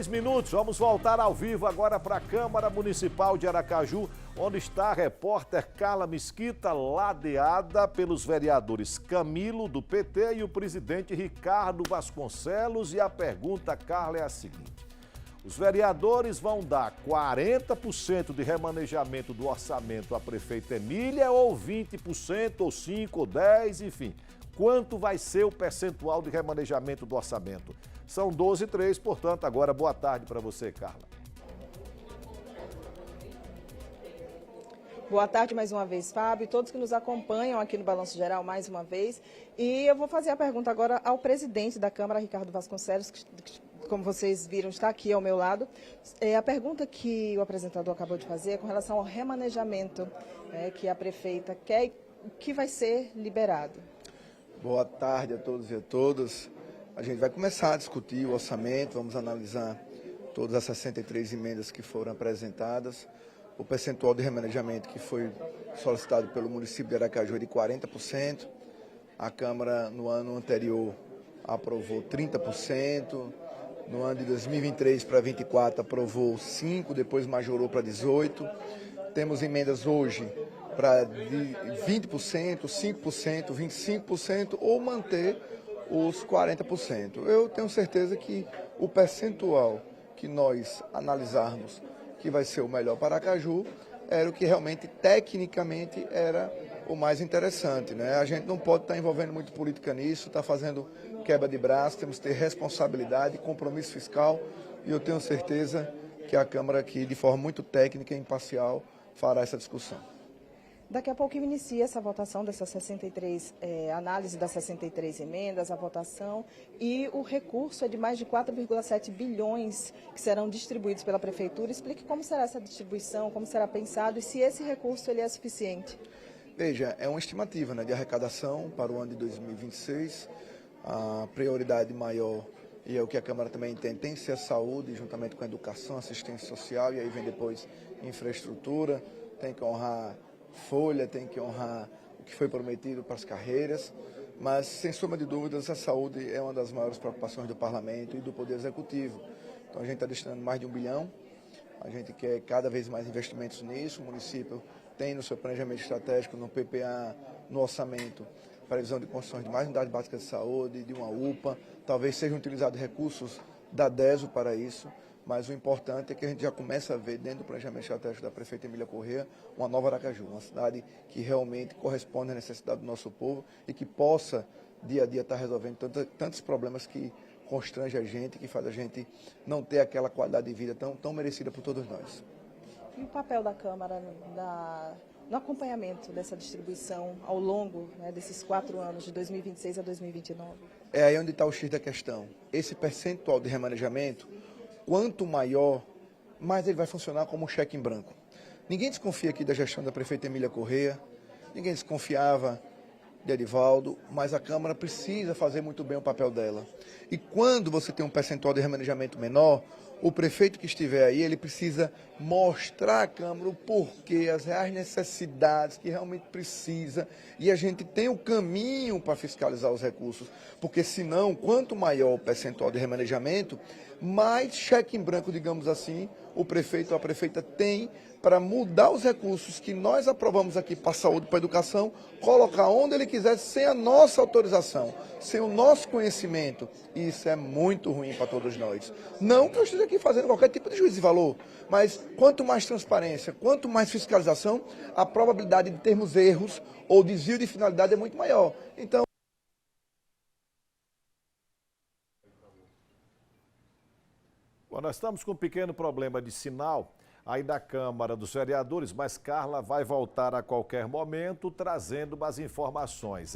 6 minutos, vamos voltar ao vivo agora para a Câmara Municipal de Aracaju, onde está a repórter Carla Mesquita, ladeada pelos vereadores Camilo, do PT, e o presidente Ricardo Vasconcelos. E a pergunta, Carla, é a seguinte: os vereadores vão dar 40% de remanejamento do orçamento à prefeita Emília, ou 20%, ou 5%, ou 10%, enfim. Quanto vai ser o percentual de remanejamento do orçamento? São 12h03, portanto, agora boa tarde para você, Carla. Boa tarde mais uma vez, Fábio, e todos que nos acompanham aqui no Balanço Geral mais uma vez. E eu vou fazer a pergunta agora ao presidente da Câmara, Ricardo Vasconcelos, que, como vocês viram, está aqui ao meu lado. A pergunta que o apresentador acabou de fazer é com relação ao remanejamento que a prefeita quer e que vai ser liberado. Boa tarde a todos e a todas. A gente vai começar a discutir o orçamento, vamos analisar todas as 63 emendas que foram apresentadas. O percentual de remanejamento que foi solicitado pelo município de Aracaju é de 40%. A Câmara, no ano anterior, aprovou 30%. No ano de 2023 para 2024, aprovou 5%, depois majorou para 18%. Temos emendas hoje para 20%, 5%, 25% ou manter os 40%. Eu tenho certeza que o percentual que nós analisarmos que vai ser o melhor para Aracaju era o que realmente, tecnicamente, era o mais interessante, né? A gente não pode estar envolvendo muito política nisso, está fazendo quebra de braço, temos que ter responsabilidade, compromisso fiscal, e eu tenho certeza que a Câmara aqui, de forma muito técnica e imparcial, fará essa discussão. Daqui a pouco inicia essa votação dessas 63, análise das 63 emendas, a votação, e o recurso é de mais de 4,7 bilhões que serão distribuídos pela Prefeitura. Explique como será essa distribuição, como será pensado e se esse recurso ele é suficiente. Veja, é uma estimativa, né, de arrecadação para o ano de 2026. A prioridade maior, e é o que a Câmara também entende, tem que ser a saúde, juntamente com a educação, assistência social, e aí vem depois infraestrutura, tem que honrar folha, tem que honrar o que foi prometido para as carreiras, mas, sem sombra de dúvidas, a saúde é uma das maiores preocupações do Parlamento e do Poder Executivo. Então, a gente está destinando mais de 1 bilhão, a gente quer cada vez mais investimentos nisso. O município tem no seu planejamento estratégico, no PPA, no orçamento, previsão de construção de mais unidades básicas de saúde, de uma UPA, talvez sejam utilizados recursos da DESO para isso. Mas o importante é que a gente já começa a ver, dentro do planejamento estratégico da prefeita Emília Corrêa, uma nova Aracaju, uma cidade que realmente corresponde à necessidade do nosso povo e que possa, dia a dia, estar resolvendo tantos problemas que constrangem a gente, que faz a gente não ter aquela qualidade de vida tão merecida por todos nós. E o papel da Câmara no acompanhamento dessa distribuição ao longo desses 4 anos, de 2026 a 2029? É aí onde está o X da questão. Esse percentual de remanejamento, quanto maior, mais ele vai funcionar como um cheque em branco. Ninguém desconfia aqui da gestão da prefeita Emília Corrêa, ninguém desconfiava de Edivaldo, mas a Câmara precisa fazer muito bem o papel dela. E quando você tem um percentual de remanejamento menor, o prefeito que estiver aí, ele precisa mostrar à Câmara o porquê, as reais necessidades que realmente precisa, e a gente tem o caminho para fiscalizar os recursos, porque senão, quanto maior o percentual de remanejamento, mais cheque em branco, digamos assim, o prefeito ou a prefeita tem para mudar os recursos que nós aprovamos aqui para a saúde, para a educação, colocar onde ele quiser, sem a nossa autorização, sem o nosso conhecimento. E isso é muito ruim para todos nós. Não que eu esteja aqui fazendo qualquer tipo de juízo de valor, mas quanto mais transparência, quanto mais fiscalização, a probabilidade de termos erros ou desvio de finalidade é muito maior. Então, Bom, nós estamos com um pequeno problema de sinal aí da Câmara dos Vereadores, mas Carla vai voltar a qualquer momento trazendo mais informações.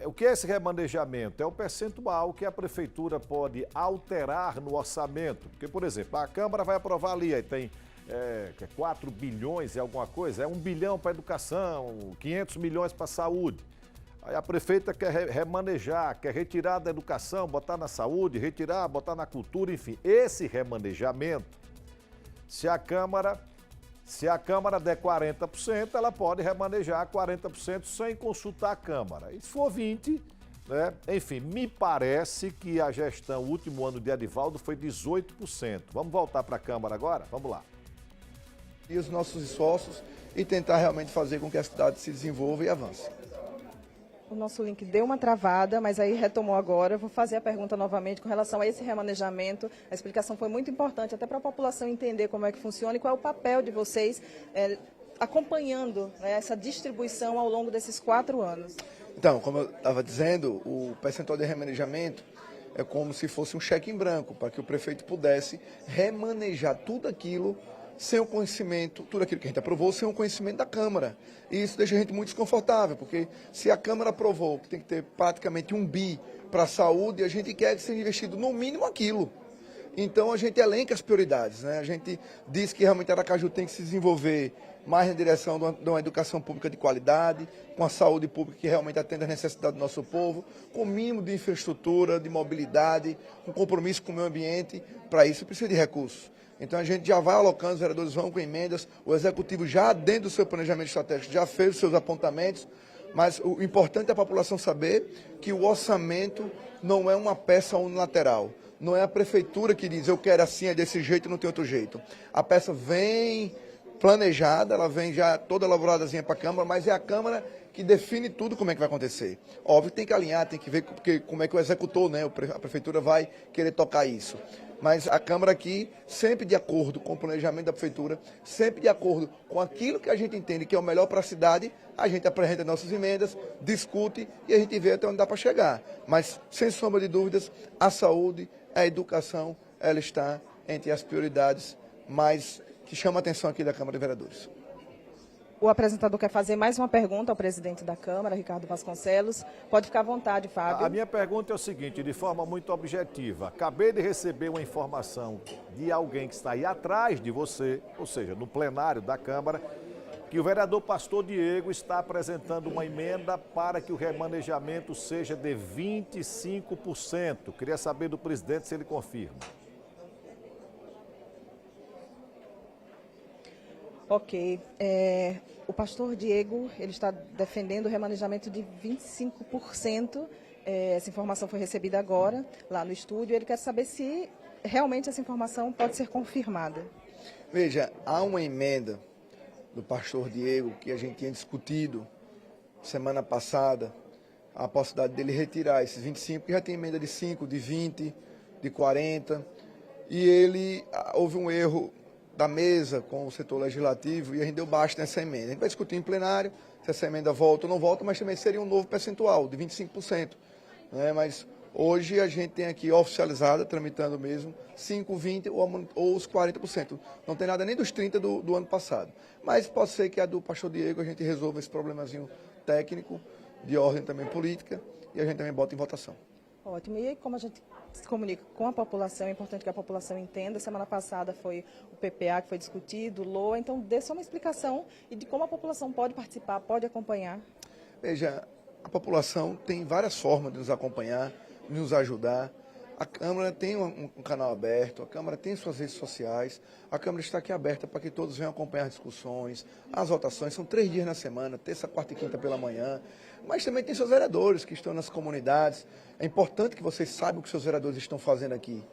O que é esse remanejamento? É o percentual que a Prefeitura pode alterar no orçamento. Porque, por exemplo, a Câmara vai aprovar ali, aí tem 4 bilhões e alguma coisa, 1 bilhão para a educação, 500 milhões para a saúde. Aí a prefeita quer remanejar, quer retirar da educação, botar na saúde, retirar, botar na cultura, enfim. Esse remanejamento, se a Câmara der 40%, ela pode remanejar 40% sem consultar a Câmara. E se for 20%, né? Enfim, me parece que a gestão, o último ano de Edivaldo foi 18%. Vamos voltar para a Câmara agora? Vamos lá. E os nossos esforços e tentar realmente fazer com que a cidade se desenvolva e avance. O nosso link deu uma travada, mas aí retomou agora. Eu vou fazer a pergunta novamente com relação a esse remanejamento. A explicação foi muito importante, até para a população entender como é que funciona e qual é o papel de vocês acompanhando, né, essa distribuição ao longo desses 4 anos. Então, como eu estava dizendo, o percentual de remanejamento é como se fosse um cheque em branco, para que o prefeito pudesse remanejar tudo aquilo sem o conhecimento, tudo aquilo que a gente aprovou, sem o conhecimento da Câmara. E isso deixa a gente muito desconfortável, porque se a Câmara aprovou que tem que ter praticamente 1 bi para a saúde, a gente quer que seja investido no mínimo aquilo. Então a gente elenca as prioridades, né? A gente diz que realmente Aracaju tem que se desenvolver mais na direção de uma educação pública de qualidade, com a saúde pública que realmente atende às necessidades do nosso povo, com o mínimo de infraestrutura, de mobilidade, com compromisso com o meio ambiente. Para isso precisa de recursos. Então a gente já vai alocando, os vereadores vão com emendas, o Executivo já dentro do seu planejamento estratégico já fez os seus apontamentos, mas o importante é a população saber que o orçamento não é uma peça unilateral. Não é a prefeitura que diz, eu quero assim, é desse jeito, não tem outro jeito. A peça vem planejada, ela vem já toda elaboradazinha para a Câmara, mas é a Câmara que define tudo como é que vai acontecer. Óbvio que tem que alinhar, tem que ver como é que o executor, né, a prefeitura vai querer tocar isso. Mas a Câmara aqui, sempre de acordo com o planejamento da prefeitura, sempre de acordo com aquilo que a gente entende que é o melhor para a cidade, a gente apresenta nossas emendas, discute e a gente vê até onde dá para chegar. Mas, sem sombra de dúvidas, a saúde, a educação, ela está entre as prioridades mais que chamam a atenção aqui da Câmara de Vereadores. O apresentador quer fazer mais uma pergunta ao presidente da Câmara, Ricardo Vasconcelos. Pode ficar à vontade, Fábio. A minha pergunta é o seguinte, de forma muito objetiva. Acabei de receber uma informação de alguém que está aí atrás de você, ou seja, no plenário da Câmara, que o vereador Pastor Diego está apresentando uma emenda para que o remanejamento seja de 25%. Queria saber do presidente se ele confirma. Ok. O pastor Diego, ele está defendendo o remanejamento de 25%. Essa informação foi recebida agora, lá no estúdio. Ele quer saber se realmente essa informação pode ser confirmada. Veja, há uma emenda do pastor Diego que a gente tinha discutido semana passada, a possibilidade dele retirar esses 25, que já tem emenda de 5, de 20, de 40, e houve um erro da mesa com o setor legislativo e a gente deu baixo nessa emenda. A gente vai discutir em plenário se essa emenda volta ou não volta, mas também seria um novo percentual de 25%. Né? Mas hoje a gente tem aqui oficializada, tramitando mesmo, 5, 20 ou os 40%. Não tem nada nem dos 30% do ano passado. Mas pode ser que a do pastor Diego a gente resolva esse problemazinho técnico, de ordem também política, e a gente também bota em votação. Ótimo. E como a gente se comunica com a população, é importante que a população entenda. Semana passada foi o PPA que foi discutido, o LOA. Então, dê só uma explicação e de como a população pode participar, pode acompanhar. Veja, a população tem várias formas de nos acompanhar, de nos ajudar. A Câmara tem um canal aberto, a Câmara tem suas redes sociais, a Câmara está aqui aberta para que todos venham acompanhar as discussões, as votações, são 3 dias na semana, terça, quarta e quinta pela manhã, mas também tem seus vereadores que estão nas comunidades. É importante que vocês saibam o que seus vereadores estão fazendo aqui,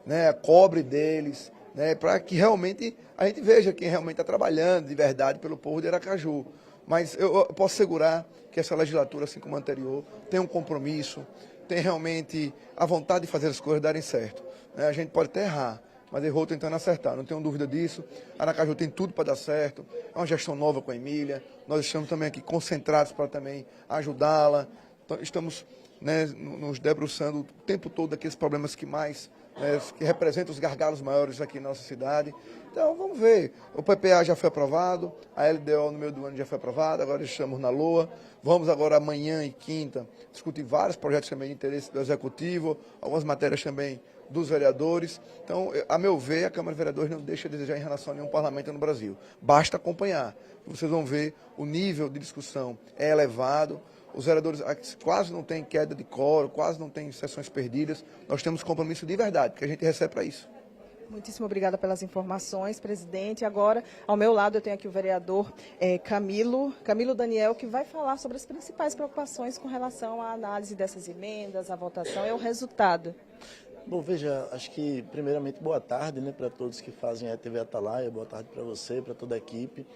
né? Cobre deles, né? Para que realmente a gente veja quem realmente está trabalhando de verdade pelo povo de Aracaju. Mas eu posso assegurar que essa legislatura, assim como a anterior, tem um compromisso, tem realmente a vontade de fazer as coisas darem certo. A gente pode até errar, mas errou tentando acertar, não tenho dúvida disso. Aracaju tem tudo para dar certo, é uma gestão nova com a Emília, nós estamos também aqui concentrados para também ajudá-la. Então, estamos, né, nos debruçando o tempo todo daqueles problemas que mais, né, que representam os gargalos maiores aqui na nossa cidade. Então, vamos ver. O PPA já foi aprovado, a LDO no meio do ano já foi aprovada, agora estamos na LOA. Vamos agora amanhã e quinta discutir vários projetos também de interesse do Executivo, algumas matérias também dos vereadores. Então, a meu ver, a Câmara de Vereadores não deixa a desejar em relação a nenhum parlamento no Brasil. Basta acompanhar. Vocês vão ver, o nível de discussão é elevado, os vereadores quase não têm queda de quórum, quase não têm sessões perdidas. Nós temos compromisso de verdade, que a gente recebe para isso. Muitíssimo obrigada pelas informações, presidente. Agora, ao meu lado, eu tenho aqui o vereador Camilo Daniel, que vai falar sobre as principais preocupações com relação à análise dessas emendas, à votação e o resultado. Bom, veja, acho que primeiramente boa tarde, né, para todos que fazem a TV Atalaia, boa tarde para você, para toda a equipe.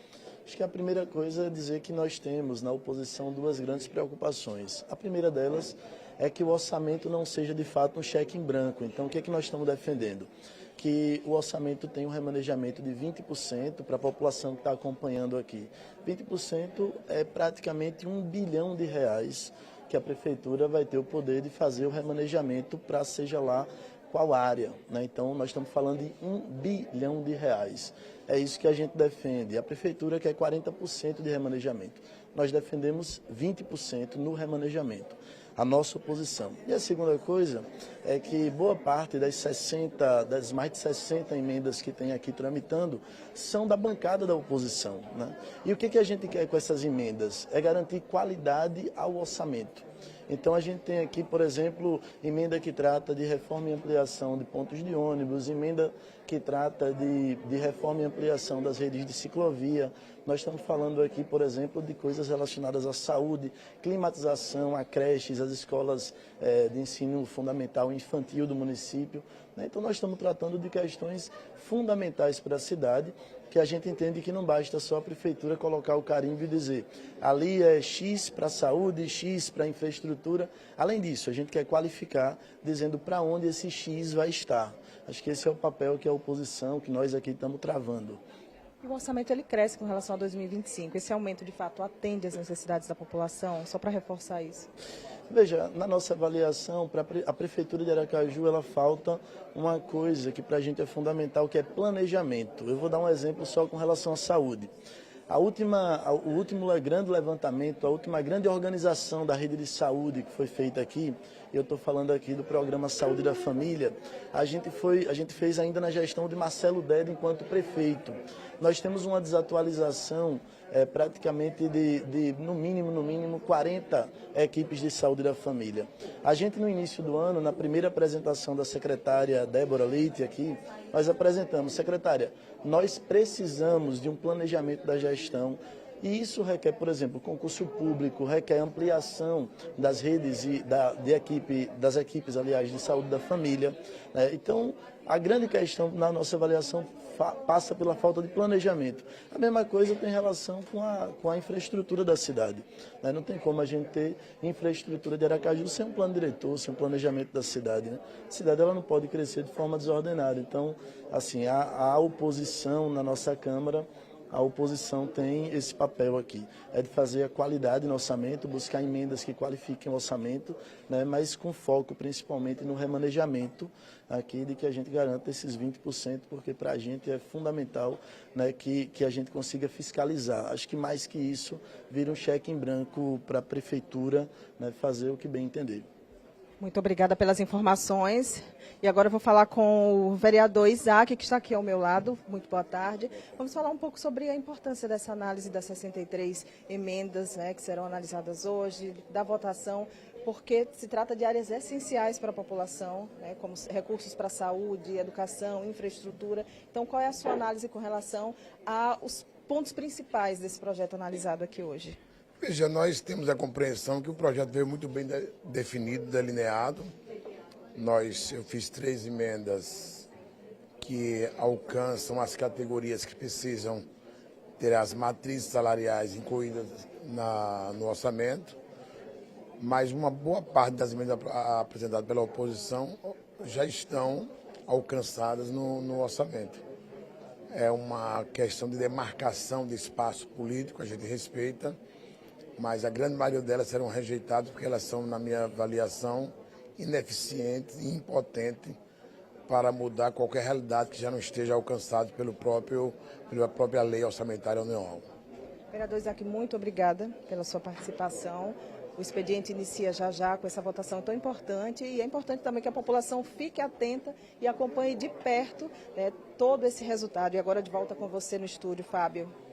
Acho que a primeira coisa é dizer que nós temos na oposição duas grandes preocupações. A primeira delas é que o orçamento não seja de fato um cheque em branco. Então, o que é que nós estamos defendendo? Que o orçamento tenha um remanejamento de 20% para a população que está acompanhando aqui. 20% é praticamente R$ 1 bilhão que a Prefeitura vai ter o poder de fazer o remanejamento para seja lá qual área, né? Então, nós estamos falando de R$ 1 bilhão. É isso que a gente defende. A Prefeitura quer 40% de remanejamento. Nós defendemos 20% no remanejamento. A nossa oposição. E a segunda coisa é que boa parte das mais de 60 emendas que tem aqui tramitando são da bancada da oposição, né? E o que a gente quer com essas emendas? É garantir qualidade ao orçamento. Então a gente tem aqui, por exemplo, emenda que trata de reforma e ampliação de pontos de ônibus, emenda que trata de reforma e ampliação das redes de ciclovia. Nós estamos falando aqui, por exemplo, de coisas relacionadas à saúde, climatização, a creches, as escolas de ensino fundamental e infantil do município, né? Então nós estamos tratando de questões fundamentais para a cidade, que a gente entende que não basta só a Prefeitura colocar o carimbo e dizer ali é X para saúde, X para infraestrutura. Além disso, a gente quer qualificar dizendo para onde esse X vai estar. Acho que esse é o papel que a oposição, que nós aqui estamos travando. E o orçamento ele cresce com relação a 2025. Esse aumento, de fato, atende às necessidades da população? Só para reforçar isso. Veja, na nossa avaliação, para a Prefeitura de Aracaju, ela falta uma coisa que para a gente é fundamental, que é planejamento. Eu vou dar um exemplo só com relação à saúde. O último grande levantamento, a última grande organização da rede de saúde que foi feita aqui, eu estou falando aqui do programa Saúde da Família, a gente fez ainda na gestão de Marcelo Deda enquanto prefeito. Nós temos uma desatualização praticamente de no mínimo, 40 equipes de saúde da família. A gente, no início do ano, na primeira apresentação da secretária Débora Leite aqui, nós apresentamos, secretária, nós precisamos de um planejamento da gestão. E isso requer, por exemplo, concurso público, requer ampliação das redes das equipes, aliás, de saúde da família, né? Então, a grande questão na nossa avaliação passa pela falta de planejamento. A mesma coisa tem relação com a infraestrutura da cidade, né? Não tem como a gente ter infraestrutura de Aracaju sem um plano diretor, sem um planejamento da cidade, né? A cidade ela não pode crescer de forma desordenada. Então, assim, a oposição na nossa Câmara, a oposição tem esse papel aqui, é de fazer a qualidade no orçamento, buscar emendas que qualifiquem o orçamento, né, mas com foco principalmente no remanejamento aqui, de que a gente garanta esses 20%, porque para a gente é fundamental, né, que a gente consiga fiscalizar. Acho que mais que isso, vira um cheque em branco para a Prefeitura, né, fazer o que bem entender. Muito obrigada pelas informações. E agora eu vou falar com o vereador Isaac, que está aqui ao meu lado. Muito boa tarde. Vamos falar um pouco sobre a importância dessa análise das 63 emendas, né, que serão analisadas hoje, da votação, porque se trata de áreas essenciais para a população, né, como recursos para a saúde, educação, infraestrutura. Então, qual é a sua análise com relação aos pontos principais desse projeto analisado aqui hoje? Veja, nós temos a compreensão que o projeto veio muito bem definido, delineado. Eu fiz 3 emendas que alcançam as categorias que precisam ter as matrizes salariais incluídas no orçamento, mas uma boa parte das emendas apresentadas pela oposição já estão alcançadas no orçamento. É uma questão de demarcação de espaço político, a gente respeita, mas a grande maioria delas serão rejeitadas porque elas são, na minha avaliação, ineficientes e impotentes para mudar qualquer realidade que já não esteja alcançada pela própria lei orçamentária união. Vereador Isaac, muito obrigada pela sua participação. O expediente inicia já com essa votação tão importante, e é importante também que a população fique atenta e acompanhe de perto, né, todo esse resultado. E agora de volta com você no estúdio, Fábio.